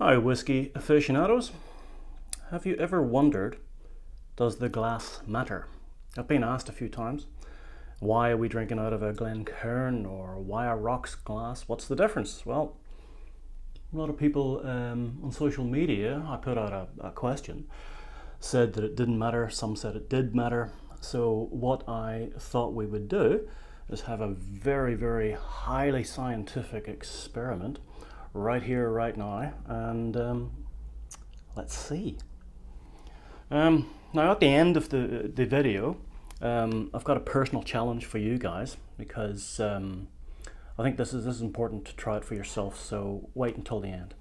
Hi, whiskey aficionados. Have you ever wondered, does the glass matter? I've been asked a few times, why are we drinking out of a Glencairn or why a rocks glass? What's the difference? Well, a lot of people on social media, I put out a question, said that it didn't matter, some said it did matter. So what I thought we would do is have a very, very highly scientific experiment right here, right now, and let's see. Now at the end of the video, I've got a personal challenge for you guys because I think this is important to try it for yourself, so wait until the end.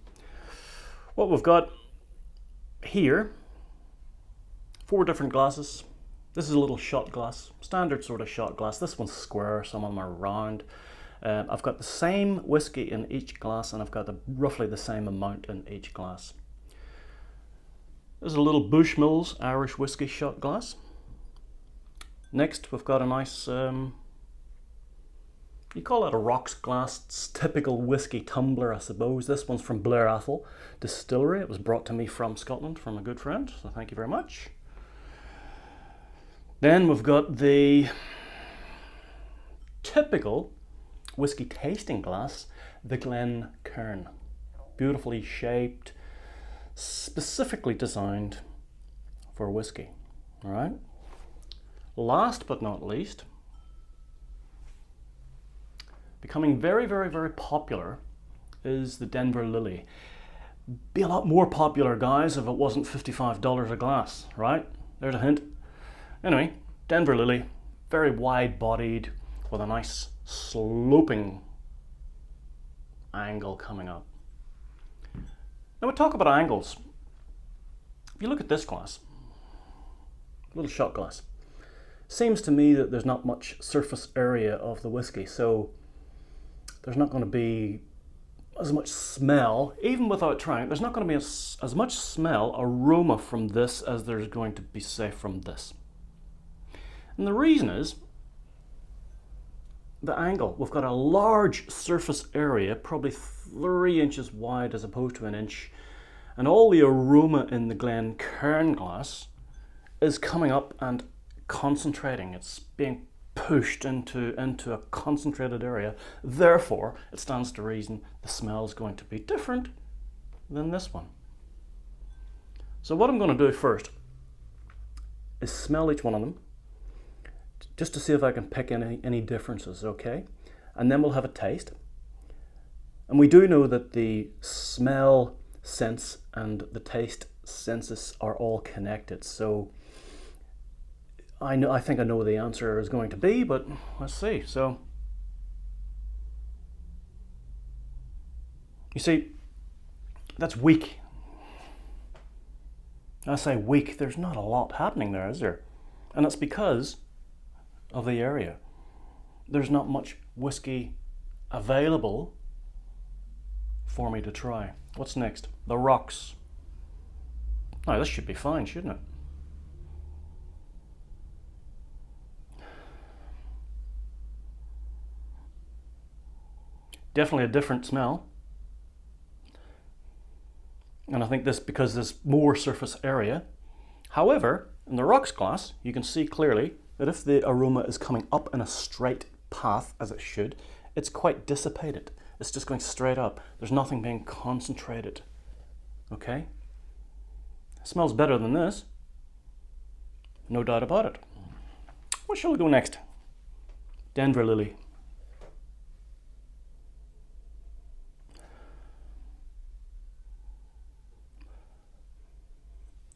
What we've got here, 4 different glasses. This is a little shot glass, standard sort of shot glass. This one's square, some of them are round. I've got the same whiskey in each glass and I've got roughly the same amount in each glass. There's a little Bushmills Irish whiskey shot glass. Next we've got a nice, you call it a rocks glass, it's typical whiskey tumbler I suppose. This one's from Blair Athol Distillery. It was brought to me from Scotland from a good friend, so thank you very much. Then we've got the typical whiskey tasting glass, the Glencairn. Beautifully shaped, specifically designed for whiskey. All right. Last but not least, becoming very, very, very popular is the Denver Lily. Be a lot more popular, guys, if it wasn't $55 a glass, right? There's a hint. Anyway, Denver Lily, very wide-bodied with a nice sloping angle coming up. Now we talk about angles. If you look at this glass, little shot glass, seems to me that there's not much surface area of the whiskey, so there's not going to be as much smell, even without trying, there's not going to be as much smell, aroma from this as there's going to be, say, from this. And the reason is the angle. We've got a large surface area, probably 3 inches wide as opposed to 1 inch, and all the aroma in the Glencairn glass is coming up and concentrating. It's being pushed into a concentrated area. Therefore, it stands to reason the smell is going to be different than this one. So what I'm going to do first is smell each one of them, just to see if I can pick any differences, okay? And then we'll have a taste. And we do know that the smell sense and the taste senses are all connected. So I think I know what the answer is going to be, but let's see. So you see, that's weak. I say weak, there's not a lot happening there, is there? And it's because of the area. There's not much whiskey available for me to try. What's next? The rocks. Now this should be fine, shouldn't it? Definitely a different smell. And I think this because there's more surface area. However, in the rocks glass, you can see clearly that if the aroma is coming up in a straight path, as it should, it's quite dissipated. It's just going straight up. There's nothing being concentrated. Okay? It smells better than this. No doubt about it. What shall we go next? Denver Lily.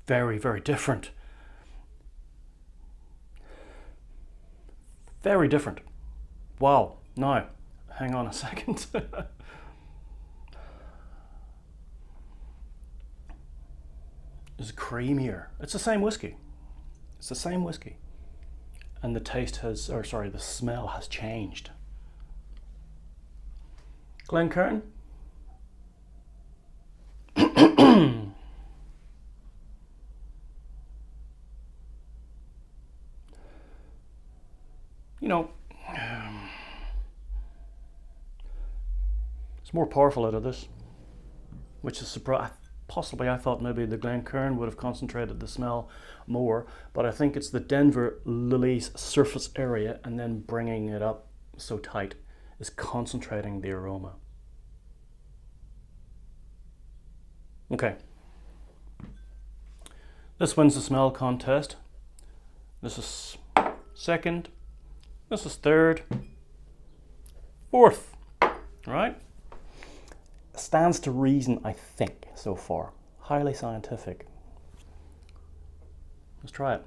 Very, very different. Very different. Wow. Now, hang on a second. It's creamier. It's the same whiskey. It's the same whiskey. And the taste has, or sorry, the smell has changed. Glencairn. You know, it's more powerful out of this. which is surprising. Possibly I thought maybe the Glencairn would have concentrated the smell more, but I think it's the Denver Lily's surface area and then bringing it up so tight is concentrating the aroma. Okay. This wins the smell contest. This is second. This is third. Fourth. Right? Stands to reason, I think, so far. Highly scientific. Let's try it.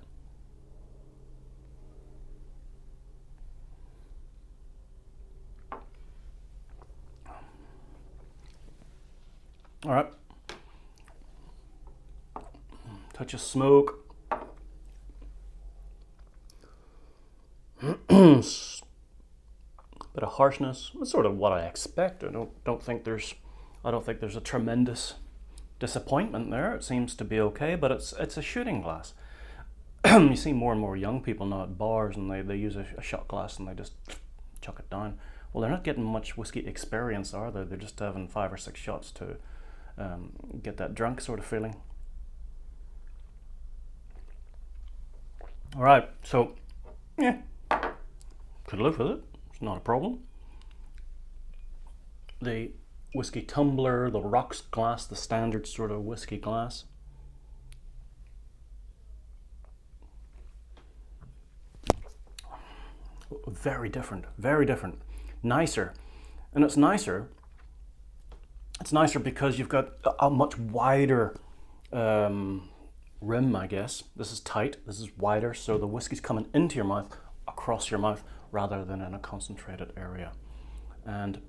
All right. Touch of smoke. Bit of harshness. It's sort of what I expect. I don't think there's a tremendous disappointment there. It seems to be okay, but it's a shooting glass. You see more and more young people now at bars, and they use a shot glass and they just chuck it down. Well, they're not getting much whiskey experience, are they? They're just having 5 or 6 shots to get that drunk sort of feeling. All right, so yeah, could live with it. It's not a problem. The whiskey tumbler, the rocks glass, the standard sort of whiskey glass. Very different, very different. Nicer. And it's nicer because you've got a much wider rim, I guess. This is tight, this is wider, so the whiskey's coming into your mouth, across your mouth, rather than in a concentrated area. And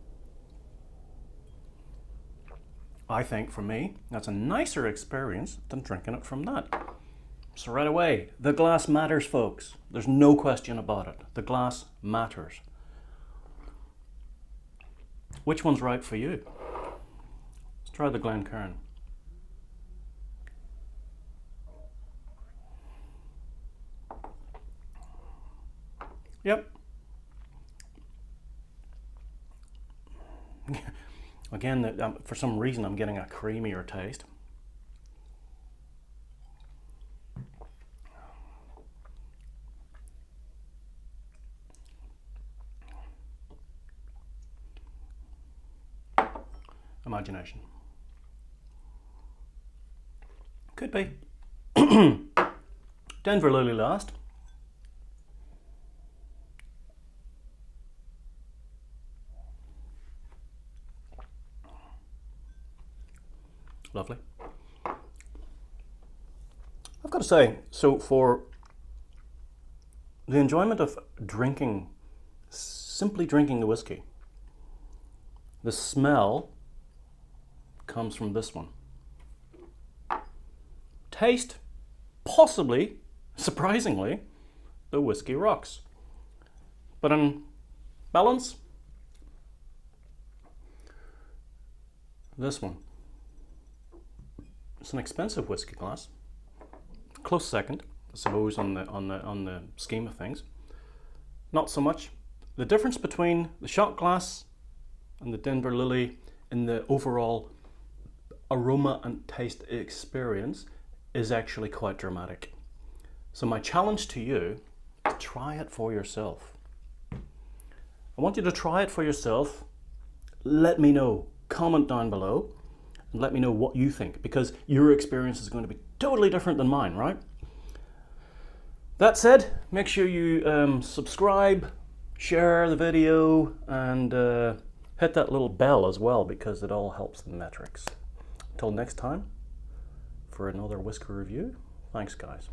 I think, for me, that's a nicer experience than drinking it from that. So right away, the glass matters, folks. There's no question about it. The glass matters. Which one's right for you? Let's try the Glencairn. Yep. Again, for some reason I'm getting a creamier taste. Imagination. Could be. Denver Lily last. Lovely. I've got to say, so for the enjoyment of drinking, simply drinking the whiskey, the smell comes from this one. Taste, possibly, surprisingly, the whiskey rocks. But in balance, this one. It's an expensive whiskey glass. Close second, I suppose, on the scheme of things. Not so much. The difference between the shot glass and the Denver Lily in the overall aroma and taste experience is actually quite dramatic. So my challenge to you is try it for yourself. I want you to try it for yourself. Let me know. Comment down below and let me know what you think, because your experience is going to be totally different than mine, right? That said, make sure you subscribe, share the video, and hit that little bell as well, because it all helps the metrics. Until next time, for another whiskey review, thanks guys.